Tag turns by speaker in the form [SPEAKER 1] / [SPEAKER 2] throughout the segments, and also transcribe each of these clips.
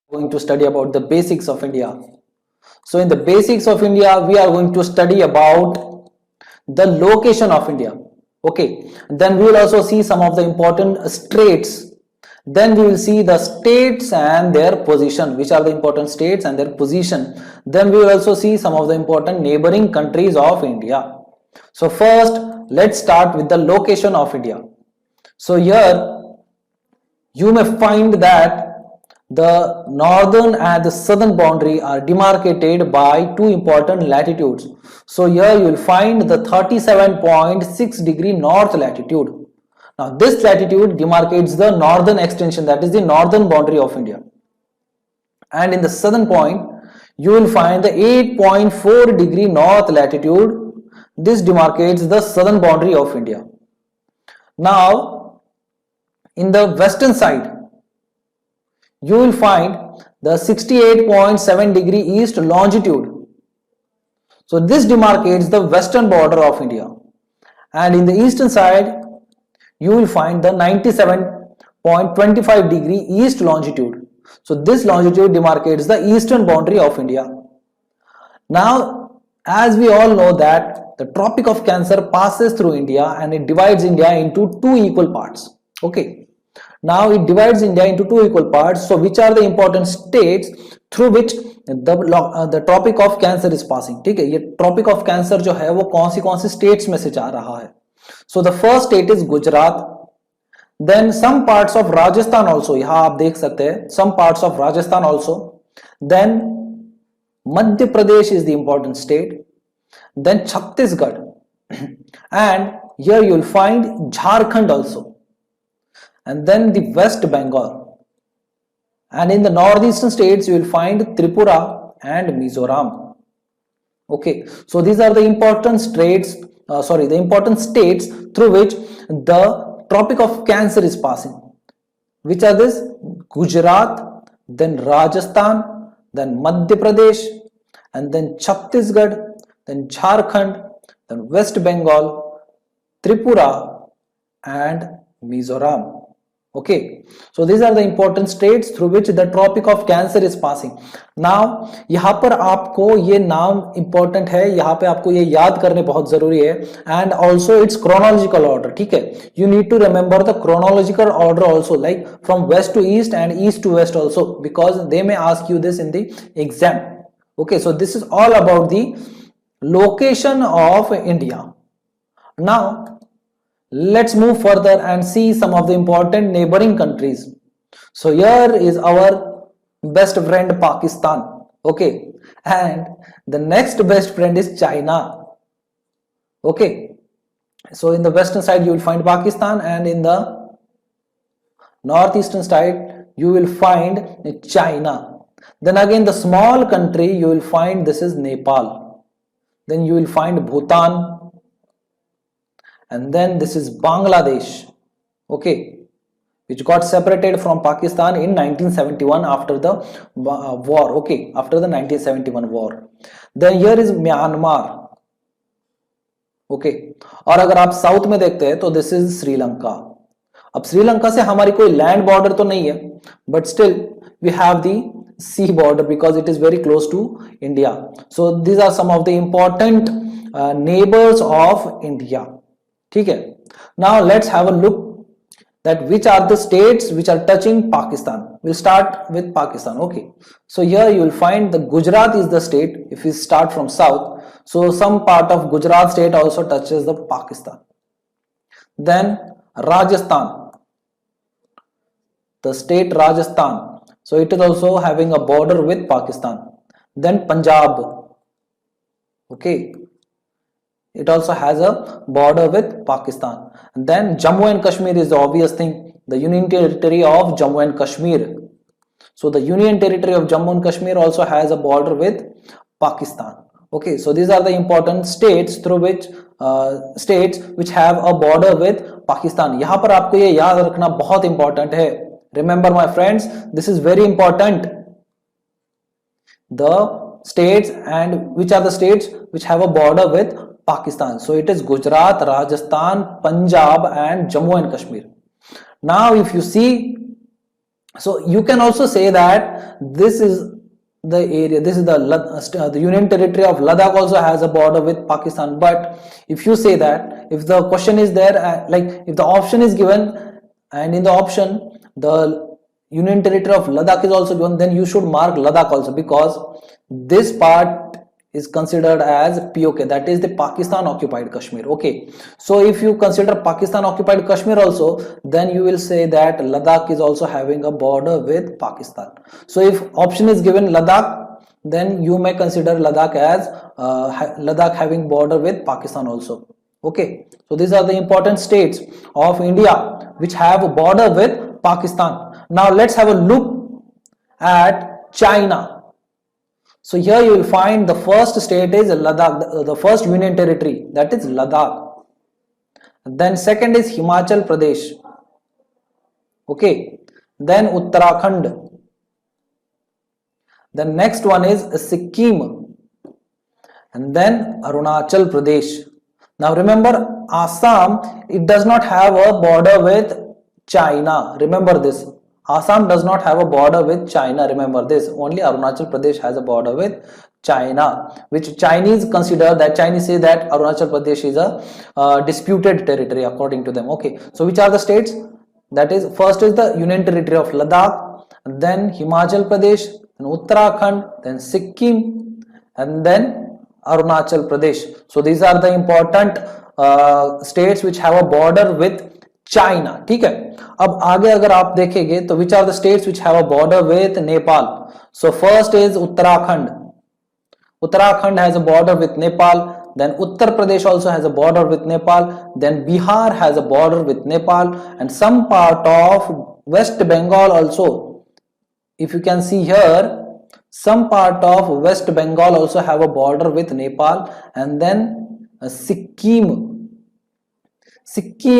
[SPEAKER 1] Going to study about the basics of India. So in the basics of India, we are going to study about the location of India. Okay, then we will also see some of the important states. Then we will see the states and their position, which are the important states and their position. Then we will also see some of the important neighboring countries of India. So first, let's start with the location of India. So here you may find that the northern and the southern boundary are demarcated by two important latitudes. So here you will find the 37.6 degree north latitude. Now this latitude demarcates the northern extension, that is the northern boundary of India. And in the southern point, you will find the 8.4 degree north latitude. This demarcates the southern boundary of India. Now, in the western side, you will find the 68.7 degree east longitude. So this demarcates the western border of India. And in the eastern side, you will find the 97.25 degree east longitude. So this longitude demarcates the eastern boundary of India. Now, as we all know that the Tropic of Cancer passes through India and it divides India into two equal parts. Okay. Now it divides India into two equal parts. So which are the important states through which the Tropic of Cancer is passing? ठीक है, ये Tropic of Cancer जो है वो कौन सी states में से जा रहा है? So the first state is Gujarat. Then some parts of Rajasthan also. यहाँ आप देख सकते हैं some parts of Rajasthan also. Then Madhya Pradesh is the important state. Then Chhattisgarh. And here you will find Jharkhand also. And then the West Bengal. And in the northeastern states, you will find Tripura and Mizoram. Okay, so these are the important states, the important states through which the Tropic of Cancer is passing. Which are this? Gujarat, then Rajasthan, then Madhya Pradesh, and then Chhattisgarh, then Jharkhand, then West Bengal, Tripura, and Mizoram. Okay, so these are the important states through which the Tropic of Cancer is passing. Now, यहाँ पर आपको ये नाम important है, यहाँ पे आपको ये याद करने बहुत जरूरी है, and also its chronological order. ठीक है, you need to remember the chronological order also, like from west to east and east to west also, because they may ask you this in the exam. Okay, so this is all about the location of India. Now, let's move further and see some of the important neighboring countries. So here is our best friend Pakistan. Okay, and the next best friend is China. Okay, so in the western side you will find Pakistan, and in the northeastern side you will find China. Then again the small country you will find this is Nepal. Then you will find Bhutan. And then this is Bangladesh, okay, which got separated from Pakistan in 1971 after the war, okay, after the 1971 war. Then here is Myanmar, okay, और अगर आप south में देखते हैं तो this is Sri Lanka. अब श्रीलंका से हमारी कोई लैंड बॉर्डर तो नहीं है, but still we have the sea border because it is very close to India. So these are some of the important neighbors of India. ठीक है. Now let's have a look that which are the states which are touching Pakistan. We'll start with Pakistan. Okay, so here you will find the Gujarat is the state. If we start from south, so some part of Gujarat state also touches the Pakistan. Then Rajasthan, the state Rajasthan, so it is also having a border with Pakistan. Then Punjab, okay, it also has a border with Pakistan. And then Jammu and Kashmir is the obvious thing, the Union Territory of Jammu and Kashmir. So the Union Territory of Jammu and Kashmir also has a border with Pakistan. Okay, so these are the important states through which states which have a border with Pakistan. यहाँ पर आपको ये याद रखना बहुत important है. Remember my friends, this is very important. The states and which are the states which have a border with Pakistan. So it is Gujarat, Rajasthan, Punjab and Jammu and Kashmir. Now if you see, so you can also say that this is the area, this is the Union Territory of Ladakh also has a border with Pakistan. But if you say that, if the question is there, like if the option is given and in the option the Union Territory of Ladakh is also given, then you should mark Ladakh also, because this part is considered as POK, that is the Pakistan occupied Kashmir. Okay, so if you consider Pakistan occupied Kashmir also, then you will say that Ladakh is also having a border with Pakistan. So if option is given Ladakh, then you may consider Ladakh as Ladakh having border with Pakistan also. Okay, so these are the important states of India which have a border with Pakistan. Now let's have a look at China. So here you will find the first state is Ladakh, the first union territory, that is Ladakh. Then second is Himachal Pradesh. Okay, then Uttarakhand. The next one is Sikkim, and then Arunachal Pradesh. Now remember, Assam, it does not have a border with China. Remember this. Assam does not have a border with China. Remember this. Only Arunachal Pradesh has a border with China, which Chinese consider that, Chinese say that Arunachal Pradesh is a disputed territory according to them. Okay, so which are the states? That is, first is the Union Territory of Ladakh, then Himachal Pradesh, then Uttarakhand, then Sikkim, and then Arunachal Pradesh. So these are the important states which have a border with China. ठीक है, अब आगे अगर आप देखेंगे तो which are the states which have a border with Nepal? So first is Uttarakhand. Uttarakhand has a border with Nepal. Then Uttar Pradesh also has a border with Nepal. Then Bihar has a border with Nepal, and some part of West Bengal also. If you can see here, some part of West Bengal also have a border with Nepal, and then Sikkim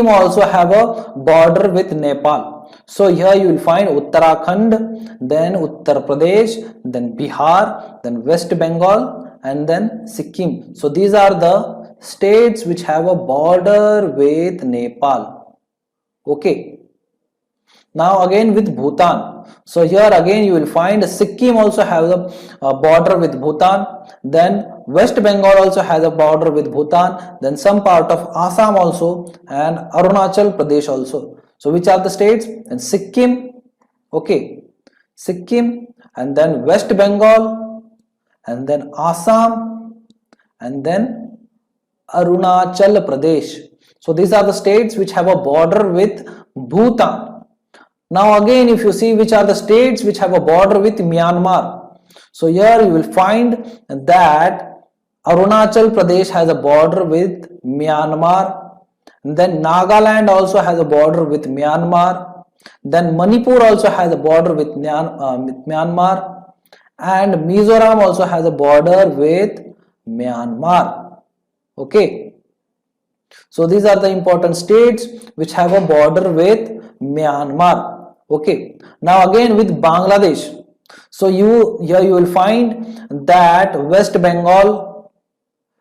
[SPEAKER 1] also have a border with Nepal. So here you will find Uttarakhand, then Uttar Pradesh, then Bihar, then West Bengal, and then Sikkim. So these are the states which have a border with Nepal. Okay. Now again with Bhutan. So here again you will find Sikkim also has a border with Bhutan. Then West Bengal also has a border with Bhutan. Then some part of Assam also, and Arunachal Pradesh also. So which are the states? And Sikkim, okay, Sikkim, and then West Bengal, and then Assam, and then Arunachal Pradesh. So these are the states which have a border with Bhutan. Now again, if you see which are the states which have a border with Myanmar. So here you will find that Arunachal Pradesh has a border with Myanmar. Then Nagaland also has a border with Myanmar. Then Manipur also has a border with Myanmar. And Mizoram also has a border with Myanmar. Okay. So these are the important states which have a border with Myanmar. Okay. Now again with Bangladesh. So here you will find that West Bengal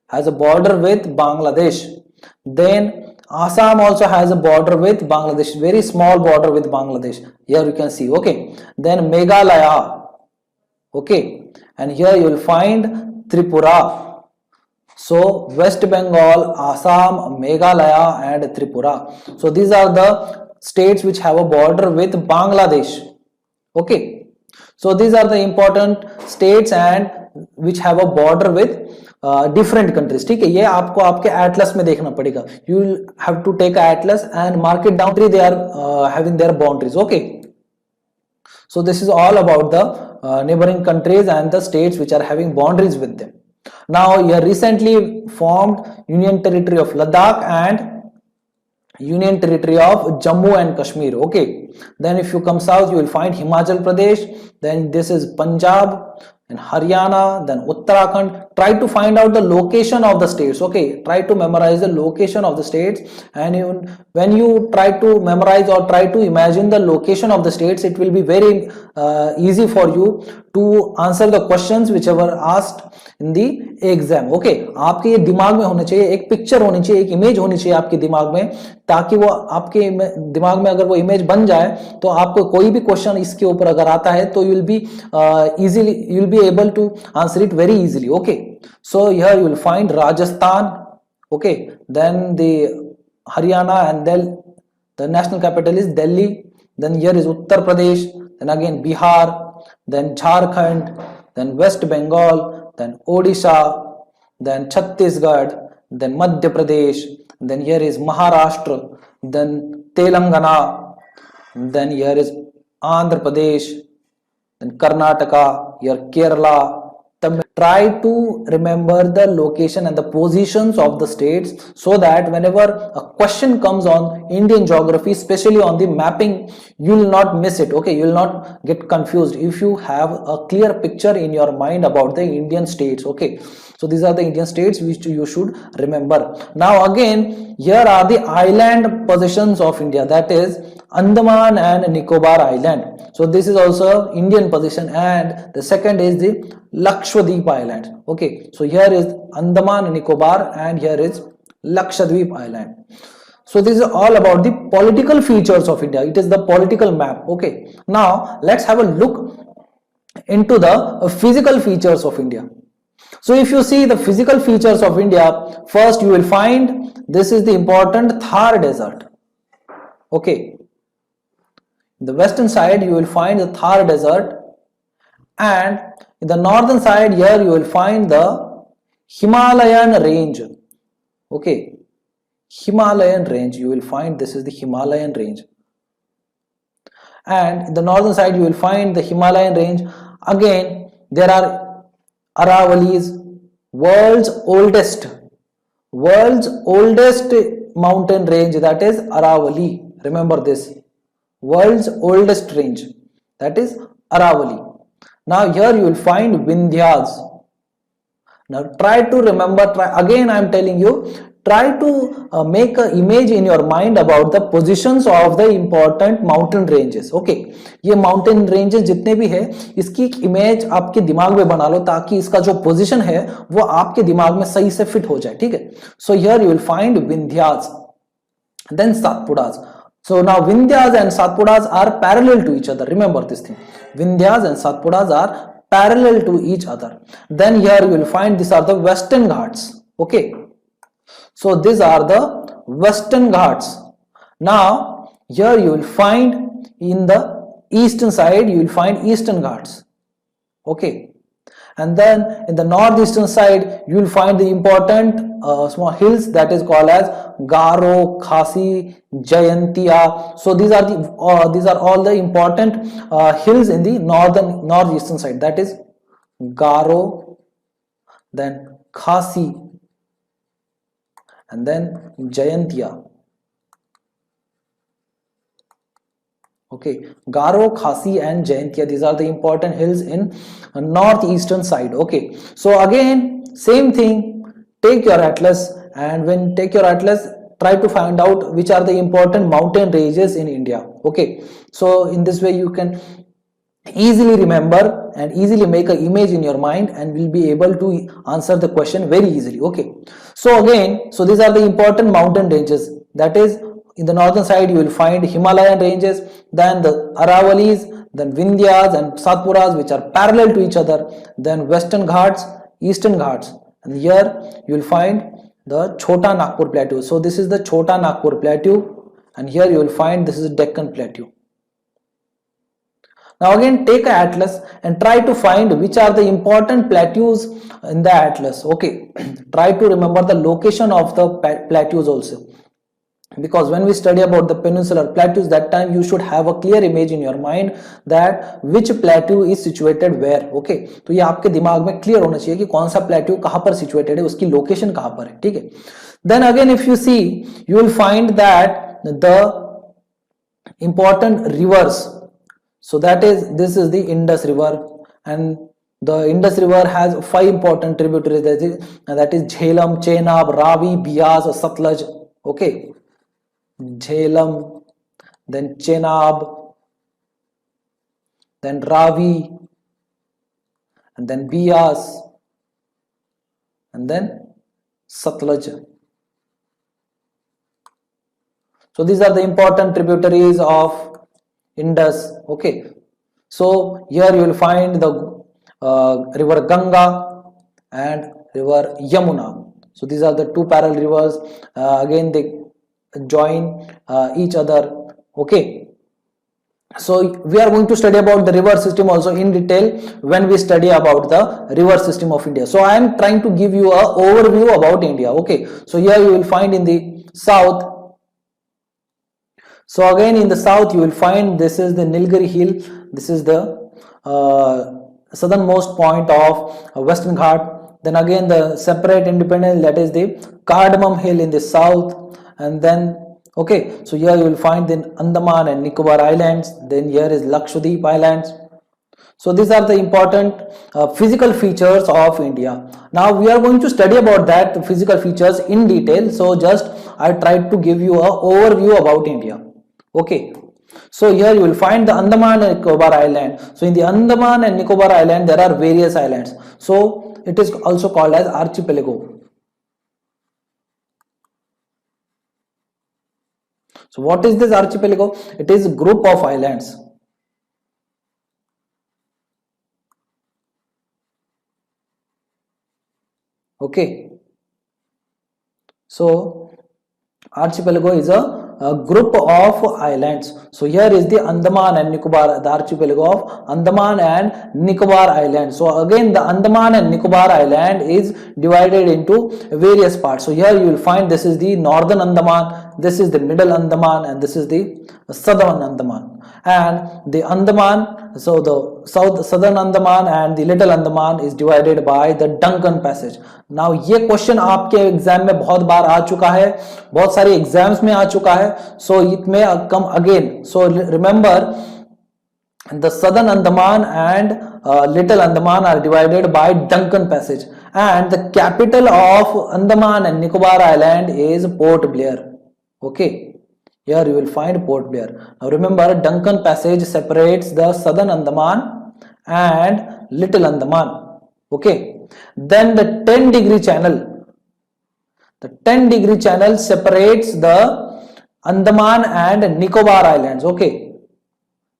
[SPEAKER 1] has a border with Bangladesh. Then Assam also has a border with Bangladesh, very small border with Bangladesh. Here you can see. Okay. Then Meghalaya. Okay. And here you will find Tripura. So West Bengal, Assam, Meghalaya and Tripura. So these are the states which have a border with Bangladesh. Okay. So these are the important states and which have a border with different countries. ठीक है, ये आपको आपके atlas में देखना पड़ेगा. You will have to take an atlas and mark it down. They are having their boundaries. Okay. So this is all about the neighboring countries and the states which are having boundaries with them. Now here recently formed Union Territory of Ladakh and Union Territory of Jammu and Kashmir. Okay. Then if you come south, you will find Himachal Pradesh. Then this is Punjab and Haryana. Then Uttarakhand. try to find out the location of the states. Okay, try to memorize the location of the states, and when you try to memorize or try to imagine the location of the states, it will be very easy for you to answer the questions whichever asked in the exam. Okay, आपके ये दिमाग में होना चाहिए, एक picture होनी चाहिए, एक इमेज होनी चाहिए आपके दिमाग में, ताकि वो आपके दिमाग में अगर वो इमेज बन जाए तो आपको कोई भी क्वेश्चन इसके ऊपर अगर आता है तो you will be able to answer it very easily. Okay, so here you will find Rajasthan. Okay, then the Haryana and then the national capital is Delhi. Then here is Uttar Pradesh, then again Bihar, then Jharkhand, then West Bengal, then Odisha, then Chhattisgarh, then Madhya Pradesh, then here is Maharashtra, then Telangana, then here is Andhra Pradesh, then Karnataka, here Kerala. Try to remember the location and the positions of the states, so that whenever a question comes on Indian geography, especially on the mapping, you will not miss it. Okay, you will not get confused if you have a clear picture in your mind about the Indian states. Okay, so these are the Indian states which you should remember. Now again, here are the island positions of India, that is Andaman and Nicobar Island. So this is also Indian position, and the second is the Lakshadweep Island. Okay, so here is Andaman and Nicobar, and here is Lakshadweep Island. So this is all about the political features of India. It is the political map. Okay, now let's have a look into the physical features of India. So if you see the physical features of India, first you will find this is the important Thar Desert. Okay, in the western side you will find the Thar Desert, and in the northern side here you will find the Himalayan range. Okay, Himalayan range, you will find this is the Himalayan range, and in the northern side you will find the Himalayan range. Again, there are Aravalis, world's oldest mountain range, that is Aravali. Remember this, world's oldest range, that is Aravali. Now here you will find Vindhyas. Now try to remember, again I am telling you, try to make an image in your mind about the positions of the important mountain ranges. Okay, ये mountain ranges जितने भी है, इसकी एक image आपके दिमाग में बना लो, ताकि इसका जो पोजीशन है वो आपके दिमाग में सही से फिट हो जाए. ठीक है, so here you will find Vindhyas, then Satpuras. So now Vindhyas and Satpuras are parallel to each other. Remember this thing, Vindhyas and Satpuras are parallel to each other. Then here you will find these are the Western Ghats. Okay, so these are the Western Ghats. Now here you will find in the eastern side you will find Eastern Ghats. Okay, and then in the northeastern side you will find the important small hills, that is called as Garo, Khasi, Jayantia. So these are all the important hills in the northeastern side, that is Garo, then Khasi, and then Jayantia. Okay, Garo, Khasi and Jayantia, these are the important hills in northeastern side. Okay, so again same thing, take your atlas, and when take your atlas, try to find out which are the important mountain ranges in India. Okay, so in this way you can easily remember and easily make an image in your mind, and will be able to answer the question very easily. Okay, so again, so these are the important mountain ranges, that is in the northern side you will find Himalayan ranges, then the Aravalis, then Vindhyas and Satpuras, which are parallel to each other, then Western Ghats, Eastern Ghats, and here you will find the Chota Nagpur Plateau. So this is the Chota Nagpur Plateau, and here you will find this is Deccan Plateau. Now again take an atlas and try to find which are the important plateaus in the atlas. Okay, try to remember the location of the plateaus also, because when we study about the peninsular plateaus, that time you should have a clear image in your mind that which plateau is situated where. Okay, तो ये आपके दिमाग में clear होना चाहिए कि कौन सा plateau कहाँ पर situated है, उसकी location कहाँ पर है. ठीक है, then again if you see, you will find that the important rivers, so that is this is the Indus River, and The Indus River has 5 important tributaries, that is Jhelum, Chenab, Ravi, Bias, Satluj. Okay, Jhelum, then Chenab, then Ravi, and then Bias, and then Satluj. So these are the important tributaries of Indus. Okay, so here you will find the river Ganga and river Yamuna. So these are the two parallel rivers. Again, they join each other. Okay, so we are going to study about the river system also in detail when we study about the river system of India. So I am trying to give you a overview about India. Okay, so here you will find in the south. So again in the south you will find this is the Nilgiri hill. This is the southernmost point of Western Ghat. Then again the separate independent, that is the Cardamom hill in the south. And then okay, so here you will find the Andaman and Nicobar Islands. Then here is Lakshadweep Islands. So these are the important physical features of India. Now we are going to study about that, the physical features in detail. So just I tried to give you a overview about India. Okay, so here you will find the Andaman and Nicobar Island. So in the Andaman and Nicobar Island there are various islands. So it is also called as archipelago. So what is this archipelago? It is a group of islands. Okay, so archipelago is a group of islands. So here is the Andaman and Nicobar, the archipelago of Andaman and Nicobar Island. So again the Andaman and Nicobar Island is divided into various parts. So here you will find this is the northern Andaman, this is the middle Andaman, and this is the southern Andaman. And the Andaman, so the southern Andaman and the little Andaman is divided by the Duncan Passage. Now ये question आपके exam में बहुत बार आ चुका है, बहुत सारे exams में आ चुका है. So it may come again. So remember the southern Andaman and little Andaman are divided by Duncan Passage, and the capital of Andaman and Nicobar Island is Port Blair. Okay, here you will find Port Blair. Now remember, Duncan Passage separates the southern Andaman and little Andaman. Okay, then the 10-degree channel. The 10-degree channel separates the Andaman and Nicobar Islands. Okay,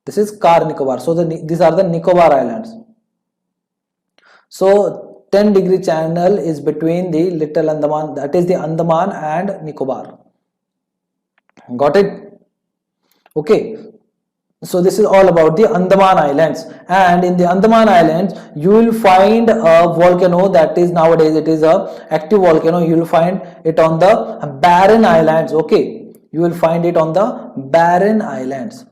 [SPEAKER 1] this is Car Nicobar. So these are the Nicobar Islands. So 10-degree channel is between the little Andaman, that is the Andaman and Nicobar. Got it? Okay. So this is all about the Andaman Islands, and in the Andaman Islands you will find a volcano that is nowadays it is a active volcano. You will find it on the Barren Islands. Okay, you will find it on the Barren Islands.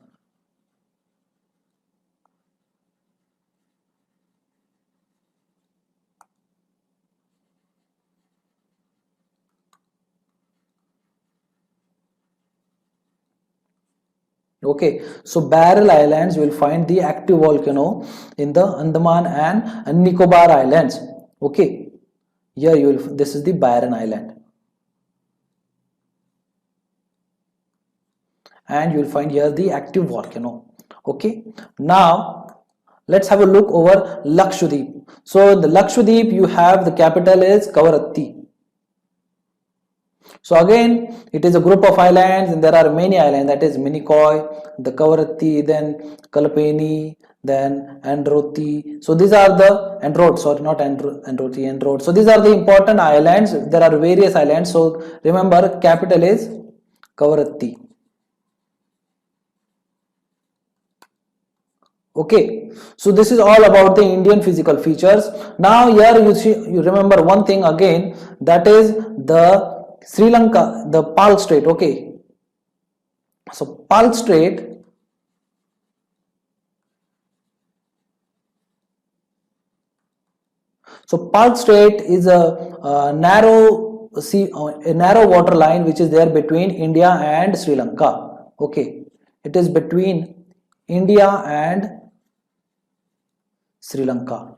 [SPEAKER 1] Okay, so Barren Islands, you will find the active volcano in the Andaman and Nicobar Islands. Okay, here you will, this is the Barren Island, and you will find here the active volcano. Okay, now let's have a look over Lakshadweep. So in the Lakshadweep you have the capital is Kavaratti. So again it is a group of islands, and there are many islands, that is Minicoy, the Kavaratti, then Kalpeni, then Androthi. So these are the Androth, sorry, not Androthi, Androth. So these are the important islands. There are various islands. So remember, capital is Kavaratti. Okay, so this is all about the Indian physical features. Now here you remember one thing again, that is the Sri Lanka, the Palk Strait. Okay, so Palk Strait, so Palk Strait is a narrow sea, a narrow water line which is there between India and Sri Lanka. Okay, it is between India and Sri Lanka.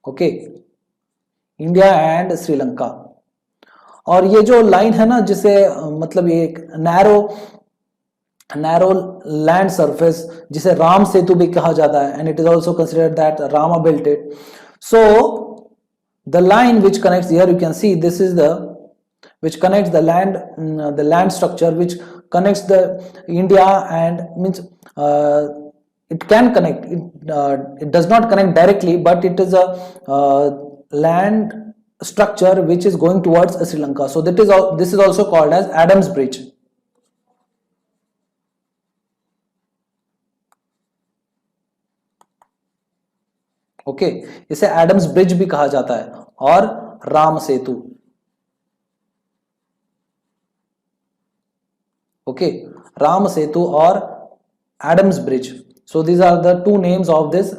[SPEAKER 1] Okay, India and Sri Lanka. और ये जो line है ना, जिसे मतलब ये एक narrow land surface, जिसे राम सेतु भी कहा जाता है, and it is also considered that Rama built it. So the line which connects, here you can see this is the which connects the land structure which connects the India, and means it can connect it does not connect directly, but it is a land structure which is going towards Sri Lanka. So this is also called as Adams Bridge. Okay, इसे Adams Bridge भी कहा जाता है, और Ram Setu. Okay, Ram Setu और Adams Bridge. So these are the two names of this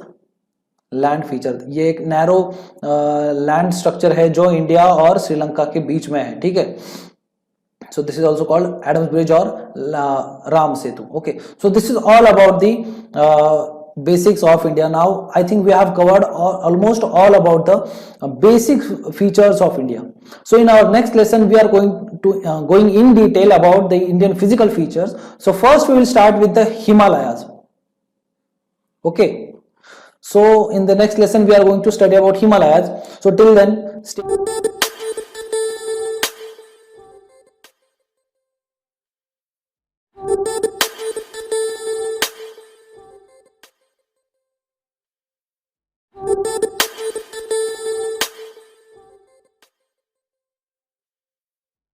[SPEAKER 1] land feature. ये एक narrow land structure है जो इंडिया और श्रीलंका के बीच में है, ठीक है। So this is also called Adams Bridge or Ram Setu. Okay, so this is all about the basics of India. Now I think we have covered almost all about the basic features of India. So in our next lesson we are going in detail about the Indian physical features. So first we will start with the Himalayas. Okay, so in the next lesson we are going to study about Himalayas. So till then, stay